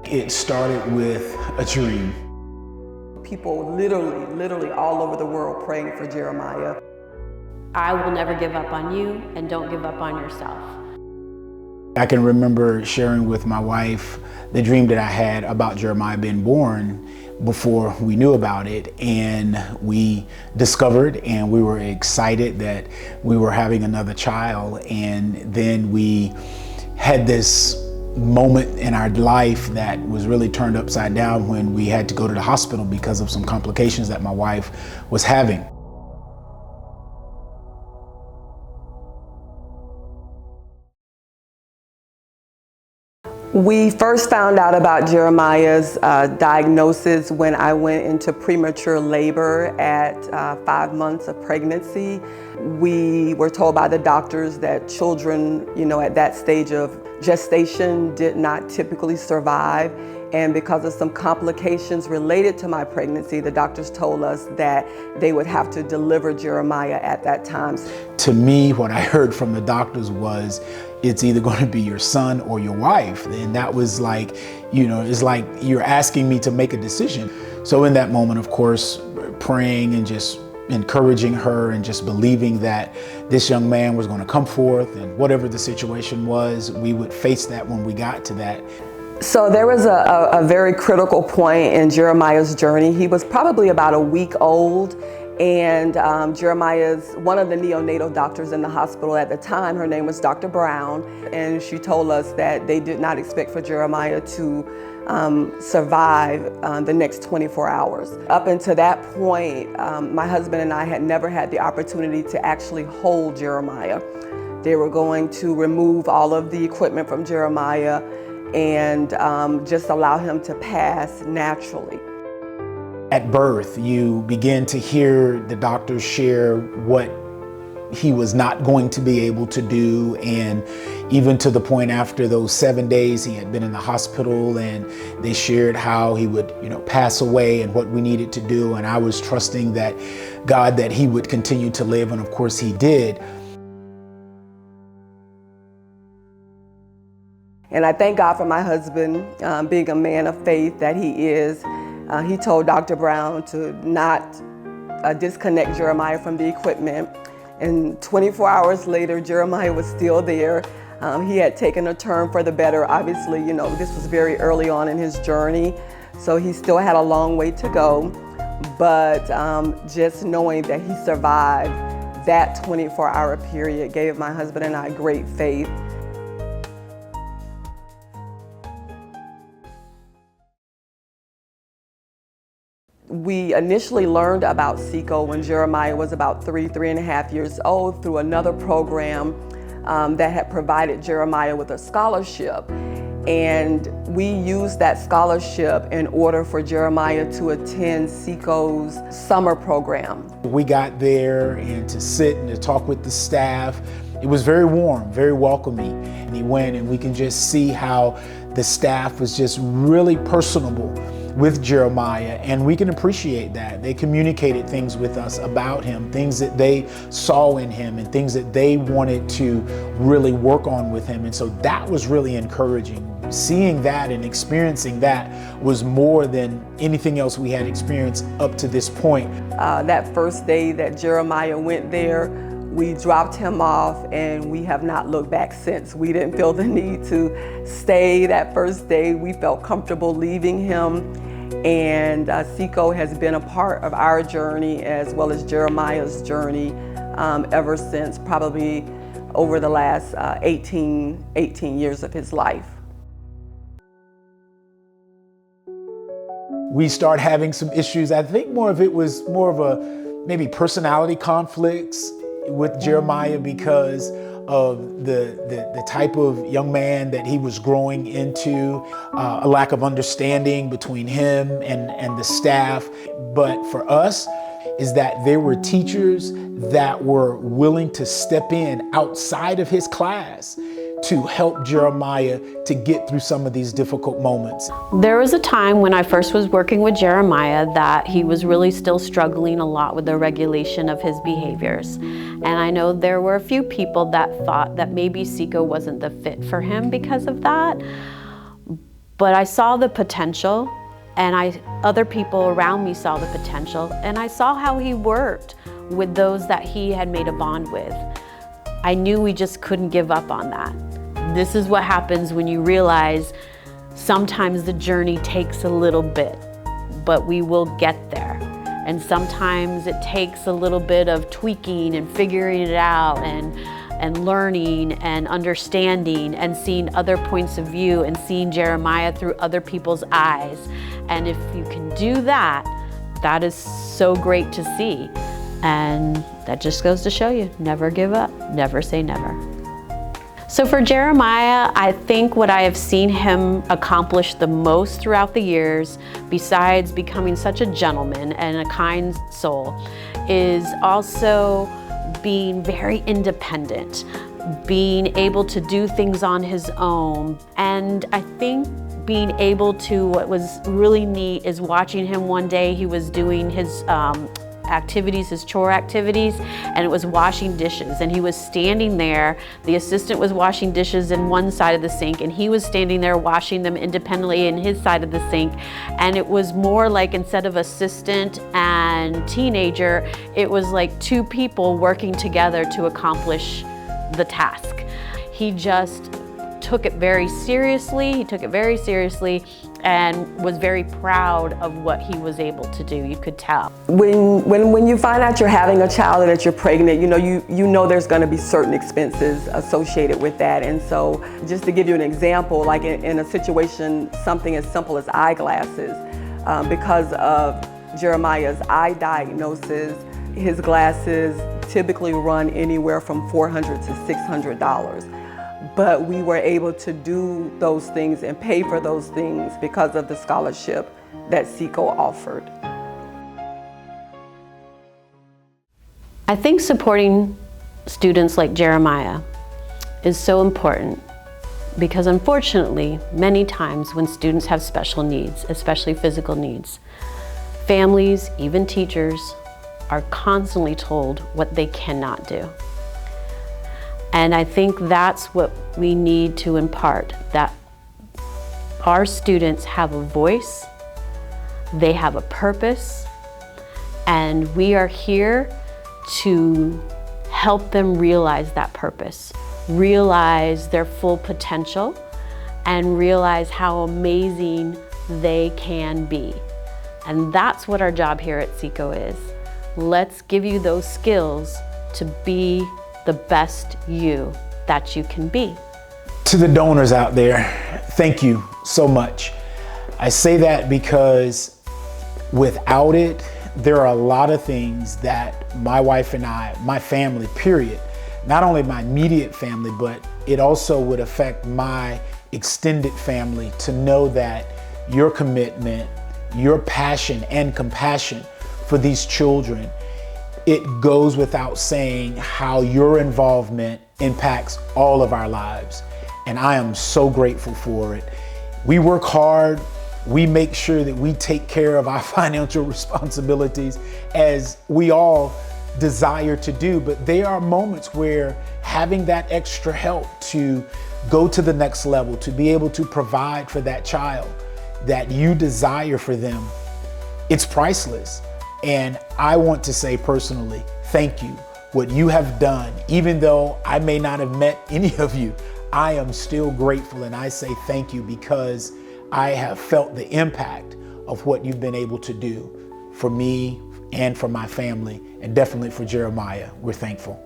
It started with a dream. People literally all over the world praying for Jeremiah. I will never give up on you, and don't give up on yourself. I can remember sharing with my wife the dream that I had about Jeremiah being born before we knew about it, and we discovered and we were excited that we were having another child. And then we had this moment in our life that was really turned upside down when we had to go to the hospital because of some complications that my wife was having. We first found out about Jeremiah's diagnosis when I went into premature labor at 5 months of pregnancy. We were told by the doctors that children, at that stage of gestation did not typically survive. And because of some complications related to my pregnancy, the doctors told us that they would have to deliver Jeremiah at that time. To me, what I heard from the doctors was, it's either going to be your son or your wife. And that was like, it's like you're asking me to make a decision. So in that moment, of course, praying and just encouraging her and just believing that this young man was going to come forth, and whatever the situation was, we would face that when we got to that. So there was a very critical point in Jeremiah's journey. He was probably about a week old, and Jeremiah's, one of the neonatal doctors in the hospital at the time, her name was Dr. Brown, and she told us that they did not expect for Jeremiah to survive the next 24 hours. Up until that point, my husband and I had never had the opportunity to actually hold Jeremiah. They were going to remove all of the equipment from Jeremiah and just allow him to pass naturally. At birth, you begin to hear the doctors share what he was not going to be able to do, and even to the point after those 7 days he had been in the hospital, and they shared how he would pass away and what we needed to do. And I was trusting that God, that he would continue to live, and of course he did. And I thank God for my husband, being a man of faith that he is. He told Dr. Brown to not disconnect Jeremiah from the equipment. And 24 hours later, Jeremiah was still there. He had taken a turn for the better. Obviously, this was very early on in his journey, so he still had a long way to go. But just knowing that he survived that 24-hour period gave my husband and I great faith. We initially learned about CECO when Jeremiah was about 3.5 years old through another program that had provided Jeremiah with a scholarship. And we used that scholarship in order for Jeremiah to attend CECO's summer program. We got there and to sit and to talk with the staff. It was very warm, very welcoming. And he went, and we can just see how the staff was just really personable with Jeremiah, and we can appreciate that. They communicated things with us about him, things that they saw in him and things that they wanted to really work on with him. And so that was really encouraging. Seeing that and experiencing that was more than anything else we had experienced up to this point. That first day that Jeremiah went there, we dropped him off, and we have not looked back since. We didn't feel the need to stay that first day. We felt comfortable leaving him, and CECO has been a part of our journey as well as Jeremiah's journey ever since, probably over the last 18 years of his life. We started having some issues. I think more of it was more of a maybe personality conflicts with Jeremiah because of the type of young man that he was growing into, a lack of understanding between him and the staff. But for us, is that there were teachers that were willing to step in outside of his class to help Jeremiah to get through some of these difficult moments. There was a time when I first was working with Jeremiah that he was really still struggling a lot with the regulation of his behaviors. And I know there were a few people that thought that maybe CECO wasn't the fit for him because of that. But I saw the potential, and other people around me saw the potential, and I saw how he worked with those that he had made a bond with. I knew we just couldn't give up on that. This is what happens when you realize sometimes the journey takes a little bit, but we will get there. And sometimes it takes a little bit of tweaking and figuring it out and learning and understanding and seeing other points of view and seeing Jeremiah through other people's eyes. And if you can do that, that is so great to see. And that just goes to show you, never give up, never say never. So for Jeremiah, I think what I have seen him accomplish the most throughout the years, besides becoming such a gentleman and a kind soul, is also being very independent, being able to do things on his own. And I think being able to, what was really neat is watching him one day, he was doing his activities, his chore activities, and it was washing dishes. And he was standing there, the assistant was washing dishes in one side of the sink, and he was standing there washing them independently in his side of the sink. And it was more like, instead of assistant and teenager, it was like two people working together to accomplish the task. He just took it very seriously. He took it very seriously and was very proud of what he was able to do. You could tell. When you find out you're having a child and that you're pregnant, you know there's going to be certain expenses associated with that. And so, just to give you an example, like in a situation, something as simple as eyeglasses, because of Jeremiah's eye diagnosis, his glasses typically run anywhere from $400 to $600. But we were able to do those things and pay for those things because of the scholarship that CECO offered. I think supporting students like Jeremiah is so important because, unfortunately, many times when students have special needs, especially physical needs, families, even teachers, are constantly told what they cannot do. And I think that's what we need to impart, that our students have a voice, they have a purpose, and we are here to help them realize that purpose, realize their full potential, and realize how amazing they can be. And that's what our job here at CECO is. Let's give you those skills to be the best you that you can be. To the donors out there, thank you so much. I say that because without it, there are a lot of things that my wife and I, my family, period, not only my immediate family, but it also would affect my extended family to know that your commitment, your passion and compassion for these children, it goes without saying how your involvement impacts all of our lives. And I am so grateful for it. We work hard. We make sure that we take care of our financial responsibilities as we all desire to do. But there are moments where having that extra help to go to the next level, to be able to provide for that child that you desire for them, it's priceless. And I want to say personally, thank you. What you have done, even though I may not have met any of you, I am still grateful, and I say thank you because I have felt the impact of what you've been able to do for me and for my family, and definitely for Jeremiah. We're thankful.